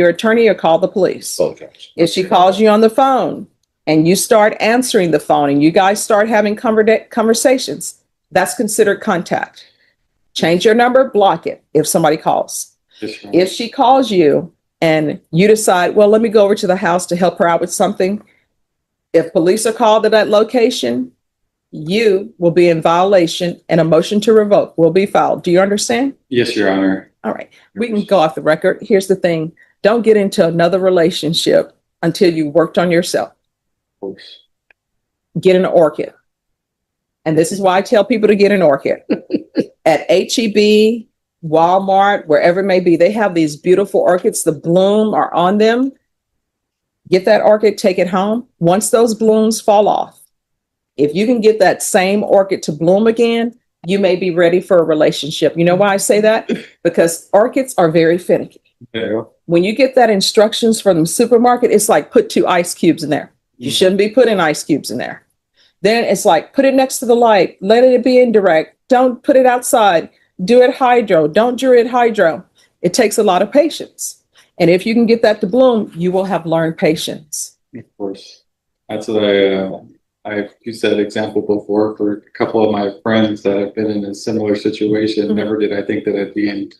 your attorney or call the police. Okay. If she calls you on the phone and you start answering the phone and you guys start having conversations, that's considered contact. Change your number, block it if somebody calls. If she calls you and you decide, well, let me go over to the house to help her out with something. If police are called to that location, you will be in violation and a motion to revoke will be filed. Do you understand? Yes, Your Honor. All right. We can go off the record. Here's the thing. Don't get into another relationship until you worked on yourself. Of course. Get an Orchid. And this is why I tell people to get an Orchid. At HEB, Walmart, wherever it may be, they have these beautiful orchids. The bloom are on them. Get that orchid, take it home. Once those blooms fall off, if you can get that same orchid to bloom again, you may be ready for a relationship. You know why I say that? Because orchids are very finicky. Yeah. When you get that instructions from the supermarket, it's like put 2 ice cubes in there. You shouldn't be putting ice cubes in there. Then it's like put it next to the light. Let it be indirect. Don't put it outside. Do it hydro. Don't do it hydro. It takes a lot of patience. And if you can get that to bloom, you will have learned patience. Of course. That's what I've used that example before for a couple of my friends that have been in a similar situation. Mhm. Never did I think that I'd be in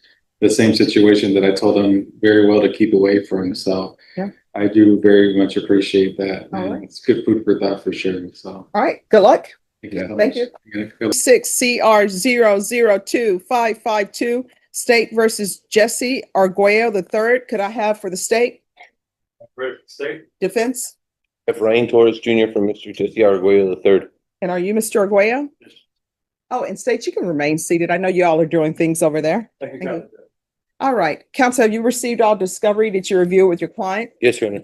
the same situation that I told them very well to keep away from. So Yeah. I do very much appreciate that. All And right. it's good food for thought for sure. So All right. Good luck. thank you. so Thank much. you. 6CR002552, State versus Jesse Arguello III. Could I have for the state State. defense? F. Ryan Torres Jr. from Mr. Jesse Arguello III. And are you Mr. Arguello? Yes. Oh, and state, you can remain seated. I know you all are doing things over there. Thank you. All right. Counsel, have you received all discovery? Did you review it with your client? Yes, Your Honor.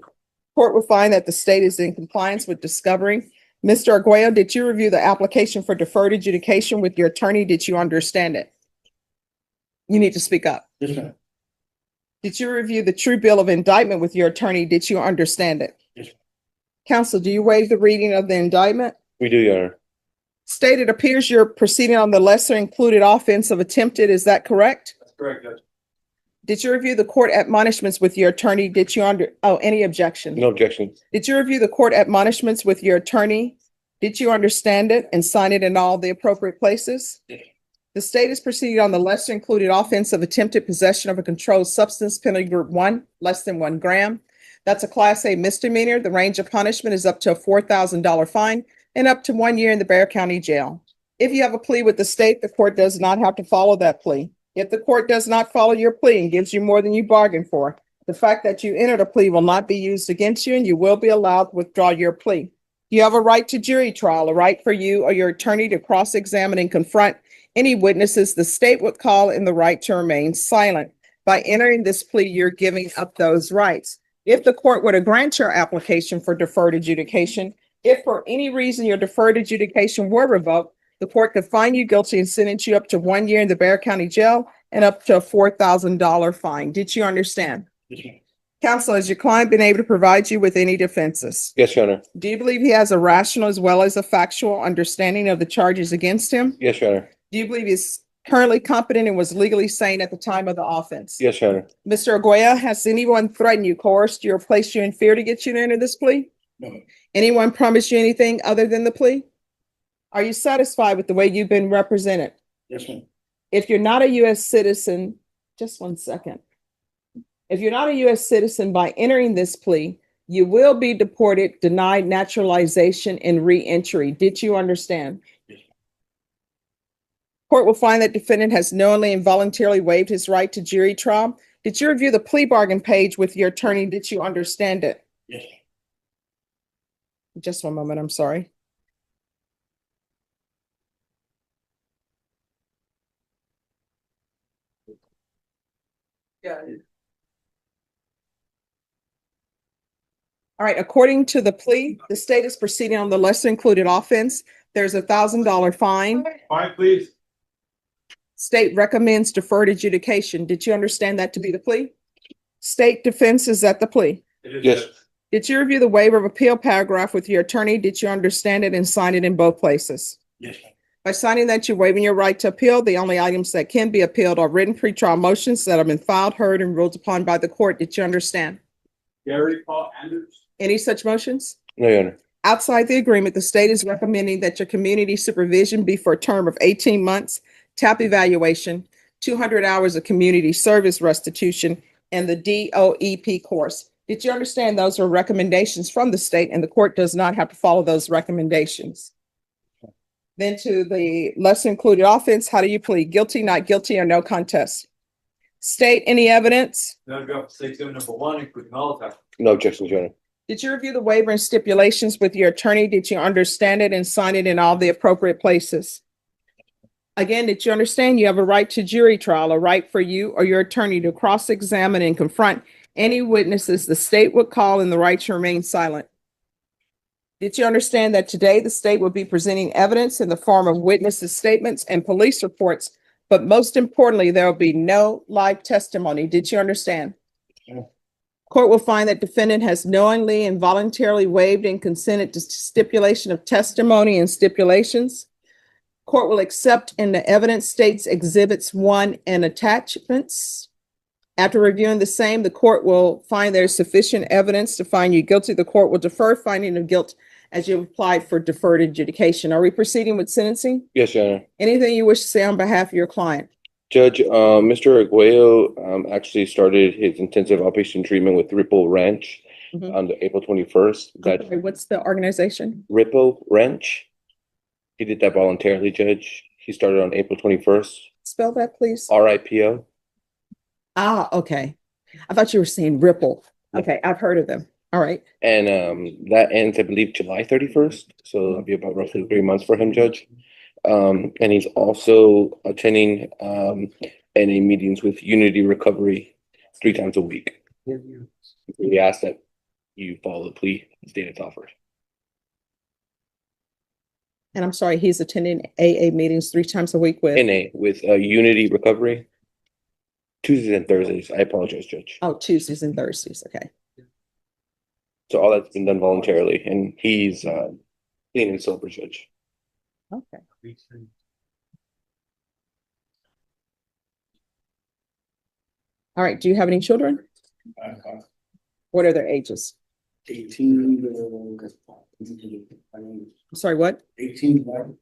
Court will find that the state is in compliance with discovery. Mr. Arguello, did you review the application for deferred adjudication with your attorney? Did you understand it? You need to speak up. Yes, ma'am. Did you review the true bill of indictment with your attorney? Did you understand it? Yes. Counsel, do you waive the reading of the indictment? We do, Your Honor. State, it appears you're proceeding on the lesser included offense of attempted. Is that correct? That's correct, Judge. Did you review the court admonishments with your attorney? Did you any objection? No objection. Did you review the court admonishments with your attorney? Did you understand it and sign it in all the appropriate places? Yes. The state is proceeding on the lesser included offense of attempted possession of a controlled substance, penalty group 1, less than 1 gram. That's a Class A misdemeanor. The range of punishment is up to a $4,000 fine and up to 1 year in the Bexar County Jail. If you have a plea with the state, the court does not have to follow that plea. If the court does not follow your plea and gives you more than you bargained for, the fact that you entered a plea will not be used against you and you will be allowed to withdraw your plea. You have a right to jury trial, a right for you or your attorney to cross-examine and confront any witnesses the state would call, and the right to remain silent. By entering this plea, you're giving up those rights. If the court were to grant your application for deferred adjudication, if for any reason your deferred adjudication were revoked, the court could find you guilty and sentence you up to 1 year in the Bexar County Jail and up to a $4,000 fine. Did you understand? Yes, ma'am. Counsel, has your client been able to provide you with any defenses? Yes, Your Honor. Do you believe he has a rational as well as a factual understanding of the charges against him? Yes, Your Honor. Do you believe he's currently competent and was legally sane at the time of the offense? Yes, Your Honor. Mr. Arguello, has anyone threatened you, coerced you, or placed you in fear to get you to enter this plea? No. Anyone promised you anything other than the plea? Are you satisfied with the way you've been represented? Yes, ma'am. If you're not a U.S. citizen, just 1 second. If you're not a U.S. citizen by entering this plea, you will be deported, denied naturalization, and re-entry. Did you understand? Yes. Court will find that defendant has knowingly and voluntarily waived his right to jury trial. Did you review the plea bargain page with your attorney? Did you understand it? Yes. Just 1 moment, I'm sorry. Yeah. All right, according to the plea, the state is proceeding on the lesser included offense. There's a $1,000 fine. Fine, please. State recommends deferred adjudication. Did you understand that to be the plea? State defense is at the plea. Yes. Did you review the waiver of appeal paragraph with your attorney? Did you understand it and sign it in both places? Yes, ma'am. By signing that you're waiving your right to appeal, the only items that can be appealed are written pretrial motions that have been filed, heard, and ruled upon by the court. Did you understand? Gary Paul Anders. Any such motions? No, Your Honor. Outside the agreement, the state is recommending that your community supervision be for a term of 18 months, TAP evaluation, 200 hours of community service restitution, and the DOEP course. Did you understand those are recommendations from the state and the court does not have to follow those recommendations? Then to the lesser included offense, how do you plead? Guilty, not guilty, or no contest? State any evidence? No, go for state number one, including all of that. No objections, Your Honor. Did you review the waiver and stipulations with your attorney? Did you understand it and sign it in all the appropriate places? Again, did you understand you have a right to jury trial, a right for you or your attorney to cross-examine and confront any witnesses the state would call and the right to remain silent? Did you understand that today the state will be presenting evidence in the form of witnesses' statements and police reports, but most importantly, there will be no live testimony? Did you understand? Yeah. Court will find that defendant has knowingly and voluntarily waived and consented to stipulation of testimony and stipulations. Court will accept in the evidence states exhibits 1 and attachments. After reviewing the same, the court will find there is sufficient evidence to find you guilty. The court will defer finding of guilt as you applied for deferred adjudication. Are we proceeding with sentencing? Yes, Your Honor. Anything you wish to say on behalf of your client? Judge, Mr. Arguello actually started his intensive outpatient treatment with Ripple Ranch Mhm. on the April 21st. That Okay, what's the organization? Ripple Ranch. He did that voluntarily, Judge. He started on April 21st. Spell that, please. RIPO. Ah, okay. I thought you were saying Ripple. Okay, I've heard of them. All right. And that ends, I believe, July 31st. So it'll be about roughly 3 months for him, Judge. And he's also attending NA meetings with Unity Recovery 3 times a week. We ask that you follow the plea status offered. And I'm sorry, he's attending AA meetings 3 times a week with, NA with Unity Recovery Tuesdays and Thursdays. I apologize, Judge. oh, Tuesdays and Thursdays. Okay. So all that's been done voluntarily, and he's clean and sober, Judge. Okay. All right. Do you have any children? What are their ages? 18. I'm sorry, what? 18.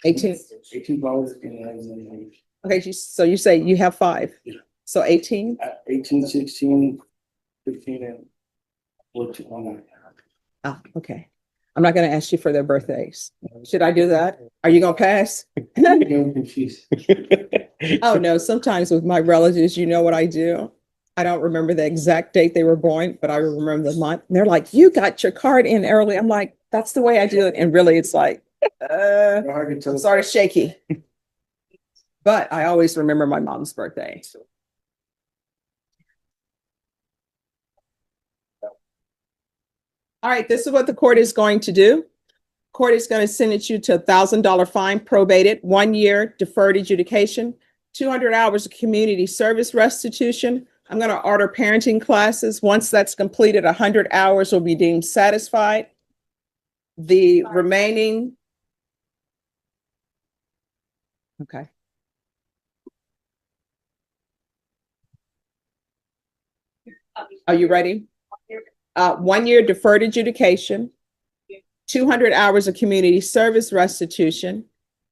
18. 18 dollars and Okay. So you say you have 5. Yeah. So 18? 18, 16, 15, and 14. Ah, okay. I'm not going to ask you for their birthdays. Should I do that? Are you going to pass? Oh, no. Sometimes with my relatives, you know what I do? I don't remember the exact date they were born, but I remember the month. And they're like, you got your card in early. I'm like, that's the way I do it. And really, it's like, I'm sort of shaky. But I always remember my mom's birthday. All right, this is what the court is going to do. Court is going to sentence you to $1,000 fine, probated, 1 year deferred adjudication, 200 hours of community service restitution. I'm going to order parenting classes. Once that's completed, 100 hours will be deemed satisfied. The remaining. Okay. Are you ready? 1 year deferred adjudication, 200 hours of community service restitution,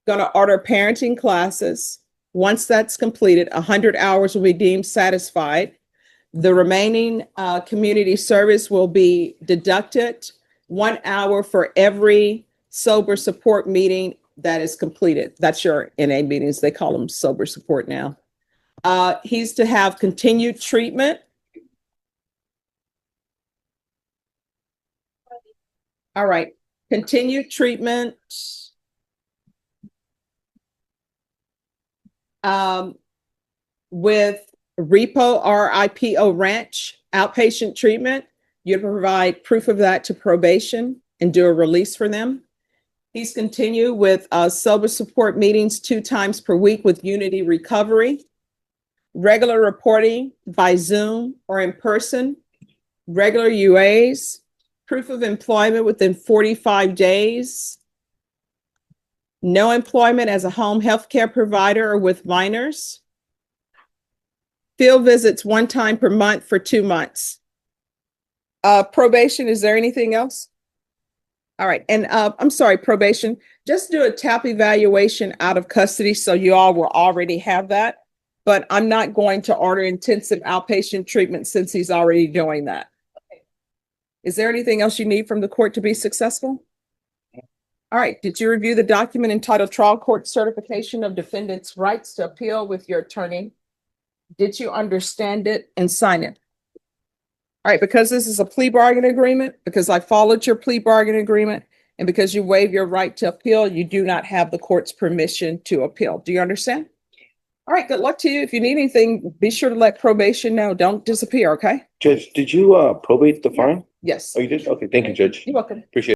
going to order parenting classes. Once that's completed, 100 hours will be deemed satisfied. The remaining community service will be deducted 1 hour for every sober support meeting that is completed. That's your NA meetings. They call them sober support now. He's to have continued treatment. All right, continued treatment. With RIPO Ranch outpatient treatment, you provide proof of that to probation and do a release for them. He's continue with sober support meetings 2 times per week with Unity Recovery, regular reporting by Zoom or in person, regular UAs, proof of employment within 45 days, No employment as a home health care provider or with minors. Field visits 1 time per month for 2 months. Probation, is there anything else? All right, and I'm sorry, probation, just do a TAP evaluation out of custody, so you all will already have that. But I'm not going to order intensive outpatient treatment since he's already doing that. Is there anything else you need from the court to be successful? All right, did you review the document entitled Trial Court Certification of Defendant's Rights to Appeal with your attorney? Did you understand it and sign it? All right, because this is a plea bargain agreement, because I followed your plea bargain agreement, and because you waive your right to appeal, you do not have the court's permission to appeal. Do you understand? All right, good luck to you. If you need anything, be sure to let probation know. Don't disappear, okay? Judge, did you probate the fine? Yes. Oh, you did? Okay, thank you, Judge. You're welcome. Appreciate it.